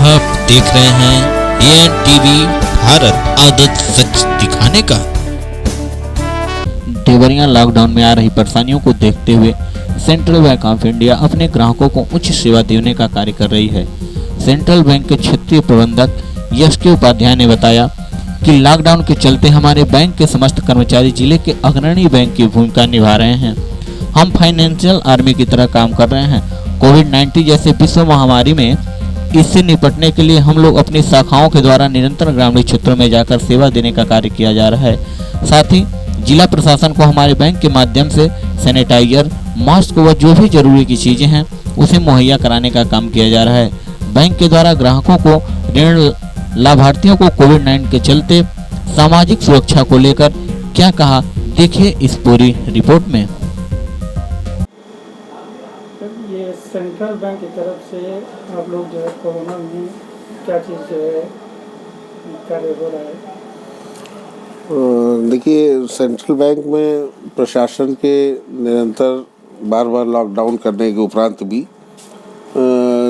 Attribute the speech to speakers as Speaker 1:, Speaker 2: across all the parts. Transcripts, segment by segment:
Speaker 1: आप देख रहे हैं एएनटीवी भारत, आदत सच दिखाने का।
Speaker 2: देवरिया लॉकडाउन में आ रही परेशानियों को देखते हुए सेंट्रल बैंक ऑफ इंडिया अपने ग्राहकों को उच्च सेवा देने का कार्य कर रही है। सेंट्रल बैंक के क्षेत्रीय प्रबंधक एस.के. उपाध्याय ने बताया कि लॉकडाउन के चलते हमारे बैंक के समस्त कर्मचारी जिले के अग्रणी बैंक की भूमिका निभा रहे हैं। हम फाइनेंशियल आर्मी की तरह काम कर रहे हैं। कोविड-19 जैसे विश्व महामारी में इससे निपटने के लिए हम लोग अपनी शाखाओं के द्वारा निरंतर ग्रामीण क्षेत्रों में जाकर सेवा देने का कार्य किया जा रहा है। साथ ही जिला प्रशासन को हमारे बैंक के माध्यम से सैनिटाइजर, मास्क व जो भी जरूरी की चीजें हैं उसे मुहैया कराने का काम किया जा रहा है। बैंक के द्वारा ग्राहकों को ऋण लाभार्थियों को कोविड-19 के चलते सामाजिक सुरक्षा को लेकर क्या कहा, देखिए इस पूरी रिपोर्ट में।
Speaker 3: ये सेंट्रल बैंक की तरफ से आप लोग जो है कोरोना में क्या चीज़ जो है कार्य हो रहा है?
Speaker 4: देखिए, सेंट्रल बैंक में प्रशासन के निरंतर बार बार लॉकडाउन करने के उपरांत भी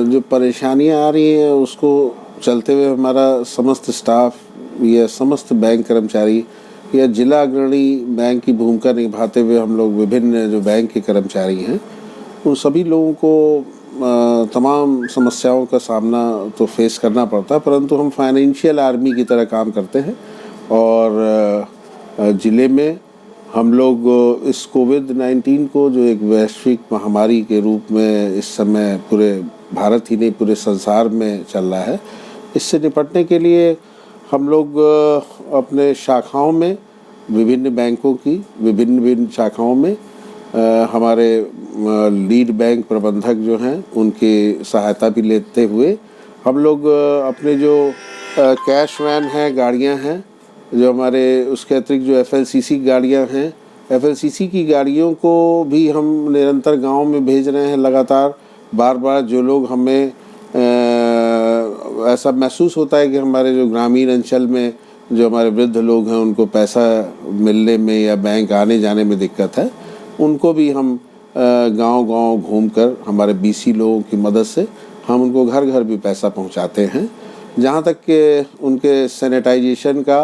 Speaker 4: जो परेशानियां आ रही हैं उसको चलते हुए हमारा समस्त स्टाफ या समस्त बैंक कर्मचारी या जिला अग्रणी बैंक की भूमिका निभाते हुए हम लोग विभिन्न जो बैंक के कर्मचारी हैं उन सभी लोगों को तमाम समस्याओं का सामना तो फेस करना पड़ता है, परंतु हम फाइनेंशियल आर्मी की तरह काम करते हैं और ज़िले में हम लोग इस कोविड-19 को जो एक वैश्विक महामारी के रूप में इस समय पूरे भारत ही नहीं पूरे संसार में चल रहा है, इससे निपटने के लिए हम लोग अपने शाखाओं में विभिन्न बैंकों की विभिन्न शाखाओं में हमारे लीड बैंक प्रबंधक जो हैं उनकी सहायता भी लेते हुए हम लोग अपने जो कैश वैन हैं, गाड़ियां हैं, जो हमारे उसके अतिरिक्त जो FLCC गाड़ियां हैं, FLCC की गाड़ियों को भी हम निरंतर गांव में भेज रहे हैं। लगातार बार बार जो लोग हमें ऐसा महसूस होता है कि हमारे जो ग्रामीण अंचल में जो हमारे वृद्ध लोग हैं उनको पैसा मिलने में या बैंक आने जाने में दिक्कत है, उनको भी हम गांव-गांव घूमकर हमारे BC लोगों की मदद से हम उनको घर घर भी पैसा पहुंचाते हैं। जहां तक कि उनके सैनिटाइजेशन का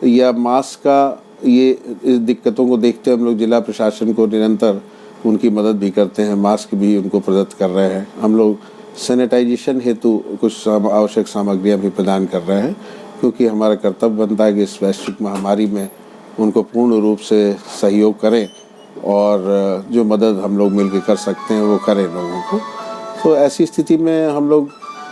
Speaker 4: या मास्क का ये इस दिक्कतों को देखते हम लोग जिला प्रशासन को निरंतर उनकी मदद भी करते हैं, मास्क भी उनको प्रदत्त कर रहे हैं। हम लोग सैनिटाइजेशन हेतु कुछ आवश्यक सामग्रियां भी प्रदान कर रहे हैं, क्योंकि हमारा कर्तव्य बनता है कि इस वैश्विक महामारी में उनको पूर्ण रूप से सहयोग करें और जो मदद हम लोग मिलकर कर सकते हैं वो करें लोगों को। तो ऐसी स्थिति में हम लोग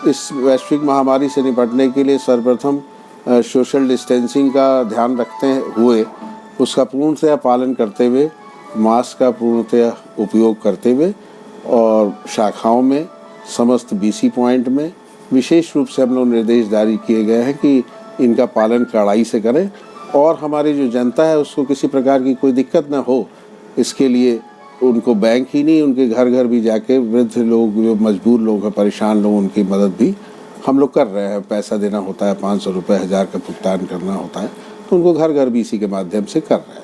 Speaker 4: इस वैश्विक महामारी से निपटने के लिए सर्वप्रथम सोशल डिस्टेंसिंग का ध्यान रखते हुए उसका पूर्णतः पालन करते हुए, मास्क का पूर्णतः उपयोग करते हुए और शाखाओं में समस्त BC पॉइंट में विशेष रूप से हम लोग निर्देश जारी किए गए हैं कि इनका पालन कड़ाई से करें और हमारी जो जनता है उसको किसी प्रकार की कोई दिक्कत ना हो, इसके लिए उनको बैंक ही नहीं उनके घर घर भी जाके वृद्ध लोग जो मजबूर लोग हैं, परेशान लोग, उनकी मदद भी हम लोग कर रहे हैं। पैसा देना होता है, 500 रुपये, 1000 का भुगतान करना होता है, तो उनको घर घर भी इसी के माध्यम से कर रहे हैं।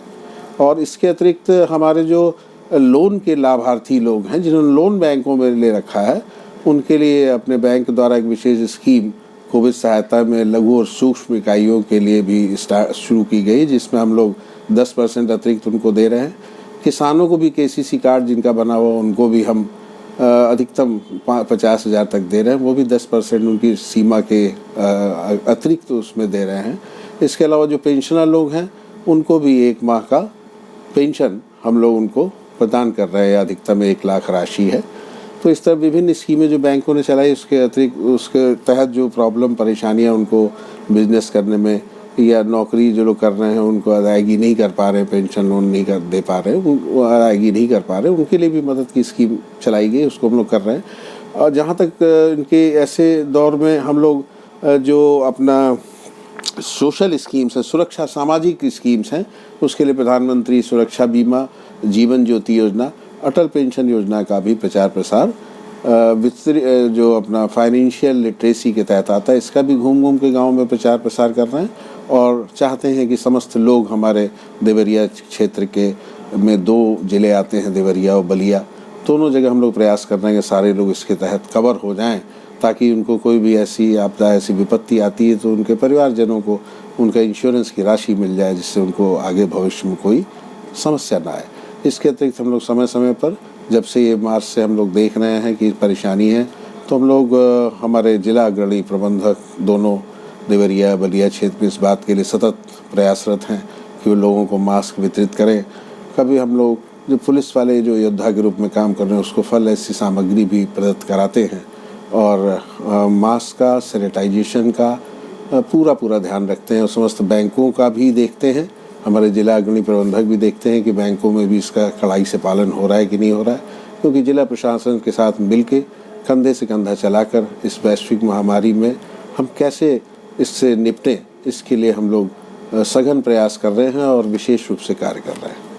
Speaker 4: और इसके अतिरिक्त हमारे जो लोन के लाभार्थी लोग हैं जिन्होंने लोन बैंकों में ले रखा है, उनके लिए अपने बैंक द्वारा एक विशेष स्कीम कोविड सहायता में लघु और सूक्ष्म इकाइयों के लिए भी शुरू की गई, जिसमें हम लोग 10% अतिरिक्त उनको दे रहे हैं। किसानों को भी KCC कार्ड जिनका बना हुआ उनको भी हम अधिकतम 50,000 तक दे रहे हैं, वो भी 10% उनकी सीमा के अतिरिक्त उसमें दे रहे हैं। इसके अलावा जो पेंशनर लोग हैं उनको भी 1 माह का पेंशन हम लोग उनको प्रदान कर रहे हैं, अधिकतम 1 लाख राशि है। तो इस तरह विभिन्न स्कीमें जो बैंकों ने चलाई, उसके अतिरिक्त उसके तहत जो प्रॉब्लम परेशानियां उनको बिजनेस करने में या नौकरी जो लोग कर रहे हैं उनको अदायगी नहीं कर पा रहे, पेंशन लोन नहीं दे पा रहे, वो अदायगी नहीं कर पा रहे, उनके लिए भी मदद की स्कीम चलाई गई, उसको हम लोग कर रहे हैं। और जहाँ तक इनके ऐसे दौर में हम लोग जो अपना सोशल स्कीम्स हैं, सुरक्षा सामाजिक स्कीम्स हैं, उसके लिए प्रधानमंत्री सुरक्षा बीमा, जीवन ज्योति योजना, अटल पेंशन योजना का भी प्रचार प्रसार जो अपना फाइनेंशियल लिटरेसी के तहत आता है, इसका भी घूम घूम के गाँव में प्रचार प्रसार कर रहे हैं और चाहते हैं कि समस्त लोग हमारे देवरिया क्षेत्र के में 2 ज़िले आते हैं, देवरिया और बलिया, दोनों जगह हम लोग प्रयास कर रहे हैं कि सारे लोग इसके तहत कवर हो जाएं, ताकि उनको कोई भी ऐसी आपदा, ऐसी विपत्ति आती है तो उनके परिवारजनों को उनका इंश्योरेंस की राशि मिल जाए, जिससे उनको आगे भविष्य में कोई समस्या ना आए। इसके अतिरिक्त हम लोग समय समय पर, जब से ये मार्च से हम लोग देख रहे हैं कि परेशानी है, तो हम लोग हमारे जिला अग्रणी प्रबंधक दोनों देवरिया बलिया क्षेत्र में इस बात के लिए सतत प्रयासरत हैं कि वो लोगों को मास्क वितरित करें। कभी हम लोग जो पुलिस वाले जो योद्धा के रूप में काम कर रहे हैं उसको फल ऐसी सामग्री भी प्रदत्त कराते हैं, और मास्क का, सैनिटाइजेशन का पूरा ध्यान रखते हैं। और समस्त बैंकों का भी देखते हैं, हमारे जिला अग्रणी प्रबंधक भी देखते हैं कि बैंकों में भी इसका कड़ाई से पालन हो रहा है कि नहीं हो रहा है, क्योंकि जिला प्रशासन के साथ मिलके कंधे से कंधा चलाकर इस वैश्विक महामारी में हम कैसे इससे निपटें, इसके लिए हम लोग सघन प्रयास कर रहे हैं और विशेष रूप से कार्य कर रहे हैं।